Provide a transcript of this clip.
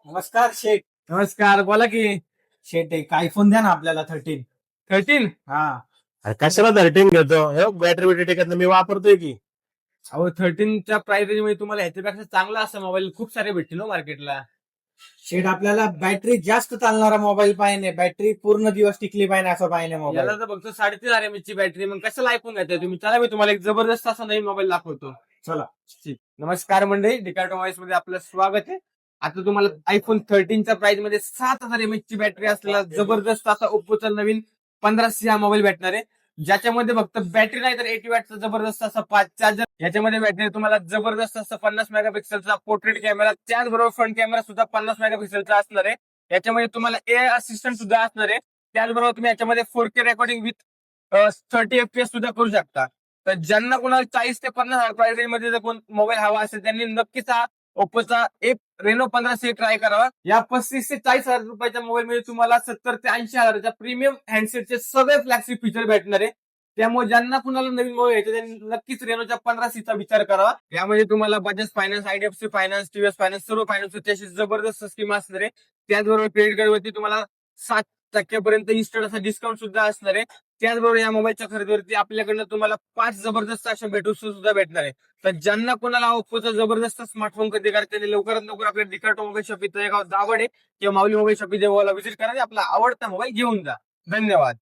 नमस्कार शेठ. नमस्कार, बोला की. शेठ एक आयफोन द्या ना आपल्याला 13. 13. हा. अरे कशाला 13 घेतो हे बॅटरी बिटरी टिकत नाही, मी वापरतोय की. अहो 13च्या प्राइस रेंज मध्ये तुम्हाला ह्याच्यापेक्षा चांगला असा मोबाईल खूप सारे भेटतील हो मार्केटला. शेठ आपल्याला बॅटरी जास्त चालणारा मोबाईल पाहिजे, बॅटरी पूर्ण दिवस टिकली पाहिजे असं पाहिजे याला मोबाईल. तर फक्त 3.5 एमएच ची बॅटरी, मग कशाला ऐकून घेताय तुम्ही? चला मी तुम्हाला एक जबरदस्त असा नवीन मोबाईल दाखवतो. चला. ठीक. नमस्कार मंडळी, डिकाटो मोबाईल्स मध्ये आपलं स्वागत आहे. आता तुम्हाला आयफोन 13च्या प्राइस मध्ये 7,000 एमएच ची बॅटरी असलेला जबरदस्त असा ओप्पोचा नवीन 15C हा मोबाईल भेटणार आहे. ज्याच्यामध्ये फक्त बॅटरी नाही तर 80 वॅटचा जबरदस्त असा फास्ट चार्जर. याच्यामध्ये बॅटरी तुम्हाला जबरदस्त असा 50 मेगापिक्सेलचा पोर्ट्रेट कॅमेरा, त्याचबरोबर फ्रंट कॅमेरा सुद्धा 50 मेगापिक्सेलचा असणार आहे. याच्यामध्ये तुम्हाला एआय असिस्टंट सुद्धा असणार आहे. त्याचबरोबर तुम्ही याच्यामध्ये 4K रेकॉर्डिंग विथ 30 FPS सुद्धा करू शकता. तर ज्यांना कोणाला 40 ते 50,000 प्राइस रेंज मध्ये जर कोण मोबाईल हवा असेल त्यांनी नक्कीच हा ओप्पोचा एक रेनो 15C ट्राय करावा. या 35 ते 40,000 रुपयाच्या मोबाईल मध्ये तुम्हाला 70 ते 80,000च्या प्रीमियम हँडसेटचे सगळे फ्लॅगशिप फीचर भेटणार आहे. त्यामुळे ज्यांना कुणाला नवीन मोबाईल घ्यायचे त्यांनी नक्कीच रेनोच्या 15C विचार करावा. यामध्ये तुम्हाला Bajaj finance, IDFC finance, TVS finance सर्व फायनान्स त्याची जबरदस्त स्कीम असणार आहे. त्याचबरोबर क्रेडिट कार्डवरती तुम्हाला 7% इन्स्टंट असा डिस्काउंट सुद्धा असणार आहे. त्याचबरोबर या मोबाईलच्या खरेदीवरती आपल्याकडनं तुम्हाला 5 जबरदस्त अशा भेटू सुद्धा भेटणार आहे. तर ज्यांना कोणाला ओप्पोचा जबरदस्त स्मार्टफोन खरेदी करायचा त्यांनी लवकरात लवकर आपल्या डिकाटो मोबाईल शॉपी तळेगाव दावड आहे किंवा माऊली मोबाईल शॉपी देवाला व्हिजिट करा आणि आपला आवडता मोबाईल घेऊन जा. धन्यवाद.